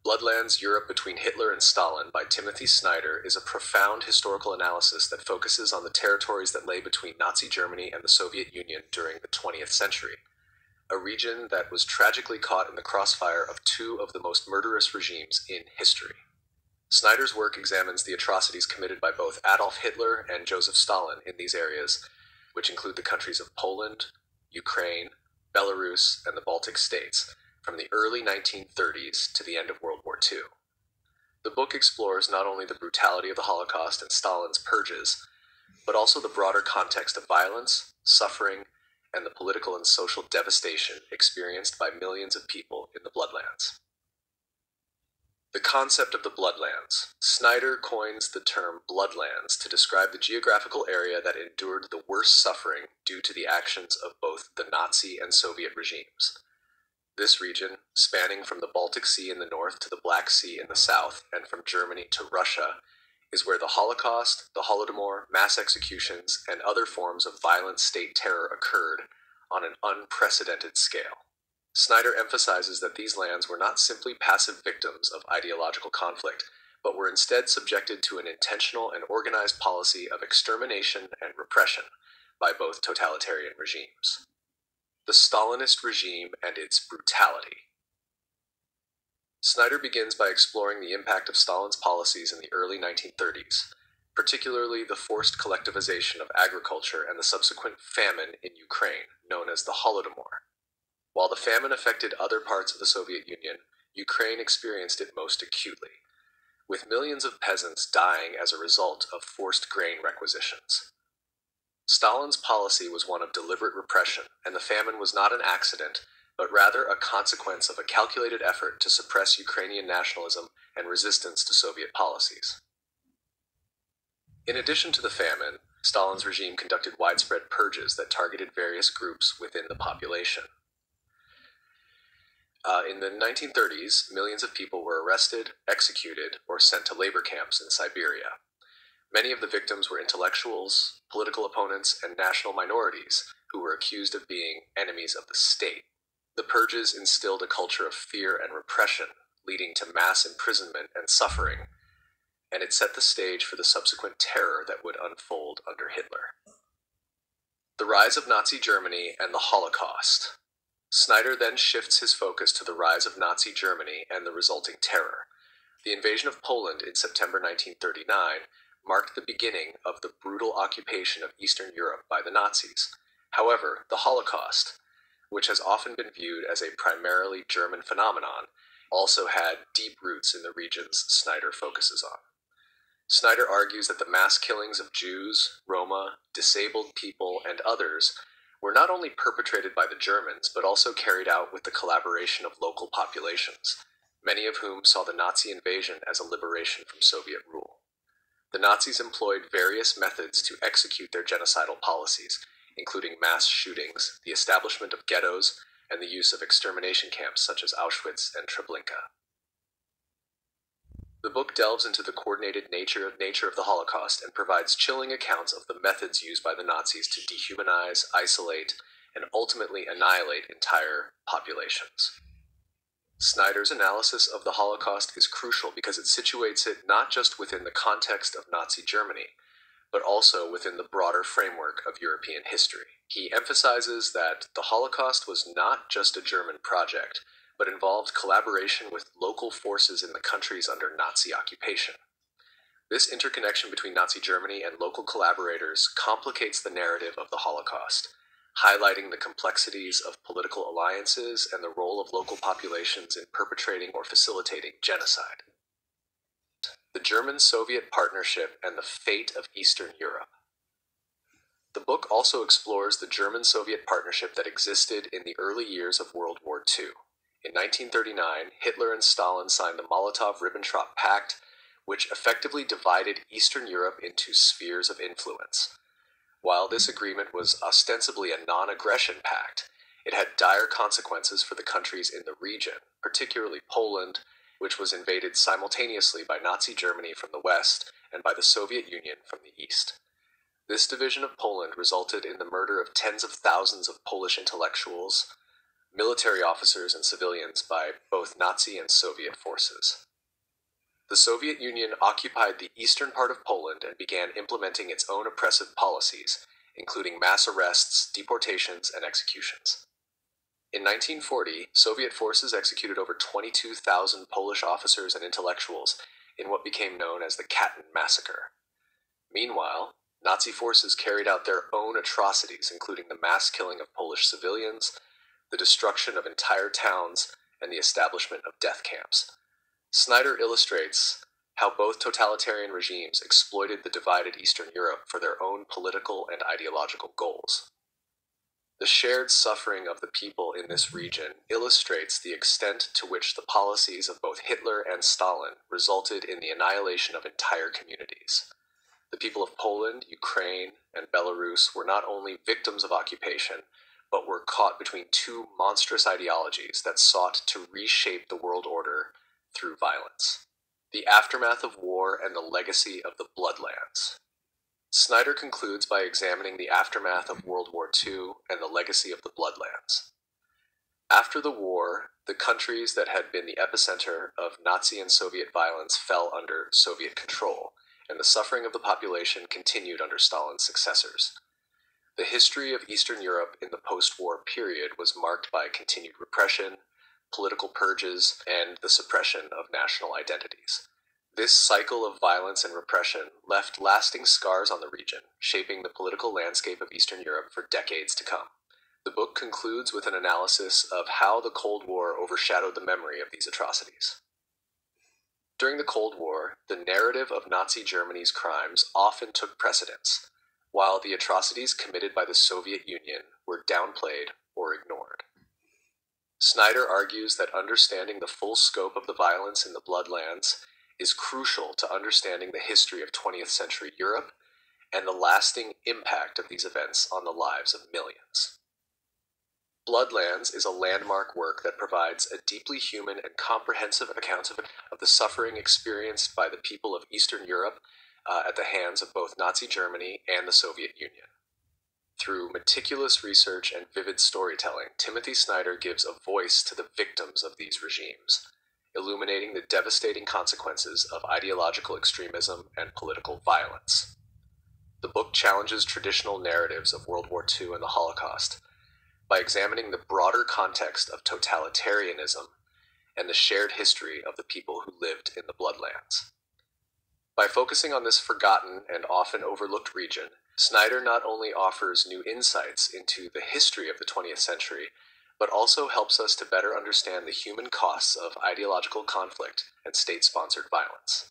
Bloodlands, Europe Between Hitler and Stalin by Timothy Snyder is a profound historical analysis that focuses on the territories that lay between Nazi Germany and the Soviet Union during the 20th century, a region that was tragically caught in the crossfire of two of the most murderous regimes in history. Snyder's work examines the atrocities committed by both Adolf Hitler and Joseph Stalin in these areas, which include the countries of Poland, Ukraine, Belarus, and the Baltic states, from the early 1930s to the end of World War II. The book explores not only the brutality of the Holocaust and Stalin's purges, but also the broader context of violence, suffering, and the political and social devastation experienced by millions of people in the Bloodlands. The concept of the Bloodlands. Snyder coins the term Bloodlands to describe the geographical area that endured the worst suffering due to the actions of both the Nazi and Soviet regimes. This region, spanning from the Baltic Sea in the north to the Black Sea in the south, and from Germany to Russia, is where the Holocaust, the Holodomor, mass executions, and other forms of violent state terror occurred on an unprecedented scale. Snyder emphasizes that these lands were not simply passive victims of ideological conflict, but were instead subjected to an intentional and organized policy of extermination and repression by both totalitarian regimes. The Stalinist regime and its brutality. Snyder begins by exploring the impact of Stalin's policies in the early 1930s, particularly the forced collectivization of agriculture and the subsequent famine in Ukraine, known as the Holodomor. While the famine affected other parts of the Soviet Union, Ukraine experienced it most acutely, with millions of peasants dying as a result of forced grain requisitions. Stalin's policy was one of deliberate repression, and the famine was not an accident, but rather a consequence of a calculated effort to suppress Ukrainian nationalism and resistance to Soviet policies. In addition to the famine, Stalin's regime conducted widespread purges that targeted various groups within the population. In the 1930s, millions of people were arrested, executed, or sent to labor camps in Siberia. Many of the victims were intellectuals, political opponents, and national minorities who were accused of being enemies of the state. The purges instilled a culture of fear and repression, leading to mass imprisonment and suffering, and it set the stage for the subsequent terror that would unfold under Hitler. The rise of Nazi Germany and the Holocaust. Snyder then shifts his focus to the rise of Nazi Germany and the resulting terror. The invasion of Poland in September 1939 marked the beginning of the brutal occupation of Eastern Europe by the Nazis. However, the Holocaust, which has often been viewed as a primarily German phenomenon, also had deep roots in the regions Snyder focuses on. Snyder argues that the mass killings of Jews, Roma, disabled people, and others were not only perpetrated by the Germans, but also carried out with the collaboration of local populations, many of whom saw the Nazi invasion as a liberation from Soviet rule. The Nazis employed various methods to execute their genocidal policies, including mass shootings, the establishment of ghettos, and the use of extermination camps such as Auschwitz and Treblinka. The book delves into the coordinated nature of the Holocaust and provides chilling accounts of the methods used by the Nazis to dehumanize, isolate, and ultimately annihilate entire populations. Snyder's analysis of the Holocaust is crucial because it situates it not just within the context of Nazi Germany, but also within the broader framework of European history. He emphasizes that the Holocaust was not just a German project, but involved collaboration with local forces in the countries under Nazi occupation. This interconnection between Nazi Germany and local collaborators complicates the narrative of the Holocaust, highlighting the complexities of political alliances and the role of local populations in perpetrating or facilitating genocide. The German-Soviet partnership and the fate of Eastern Europe. The book also explores the German-Soviet partnership that existed in the early years of World War II. In 1939, Hitler and Stalin signed the Molotov-Ribbentrop Pact, which effectively divided Eastern Europe into spheres of influence. While this agreement was ostensibly a non-aggression pact, it had dire consequences for the countries in the region, particularly Poland, which was invaded simultaneously by Nazi Germany from the west and by the Soviet Union from the east. This division of Poland resulted in the murder of tens of thousands of Polish intellectuals, military officers and civilians by both Nazi and Soviet forces. The Soviet Union occupied the eastern part of Poland and began implementing its own oppressive policies, including mass arrests, deportations, and executions. In 1940, Soviet forces executed over 22,000 Polish officers and intellectuals in what became known as the Katyn Massacre. Meanwhile, Nazi forces carried out their own atrocities, including the mass killing of Polish civilians, the destruction of entire towns, and the establishment of death camps. Snyder illustrates how both totalitarian regimes exploited the divided Eastern Europe for their own political and ideological goals. The shared suffering of the people in this region illustrates the extent to which the policies of both Hitler and Stalin resulted in the annihilation of entire communities. The people of Poland, Ukraine, and Belarus were not only victims of occupation, but were caught between two monstrous ideologies that sought to reshape the world order through violence. The aftermath of war and the legacy of the Bloodlands. Snyder concludes by examining the aftermath of World War II and the legacy of the Bloodlands. After the war, the countries that had been the epicenter of Nazi and Soviet violence fell under Soviet control, and the suffering of the population continued under Stalin's successors. The history of Eastern Europe in the post-war period was marked by continued repression, political purges, and the suppression of national identities. This cycle of violence and repression left lasting scars on the region, shaping the political landscape of Eastern Europe for decades to come. The book concludes with an analysis of how the Cold War overshadowed the memory of these atrocities. During the Cold War, the narrative of Nazi Germany's crimes often took precedence, while the atrocities committed by the Soviet Union were downplayed or ignored. Snyder argues that understanding the full scope of the violence in the Bloodlands is crucial to understanding the history of 20th century Europe and the lasting impact of these events on the lives of millions. Bloodlands is a landmark work that provides a deeply human and comprehensive account of the suffering experienced by the people of Eastern Europe at the hands of both Nazi Germany and the Soviet Union. Through meticulous research and vivid storytelling, Timothy Snyder gives a voice to the victims of these regimes, illuminating the devastating consequences of ideological extremism and political violence. The book challenges traditional narratives of World War II and the Holocaust by examining the broader context of totalitarianism and the shared history of the people who lived in the Bloodlands. By focusing on this forgotten and often overlooked region, Snyder not only offers new insights into the history of the 20th century, but also helps us to better understand the human costs of ideological conflict and state-sponsored violence.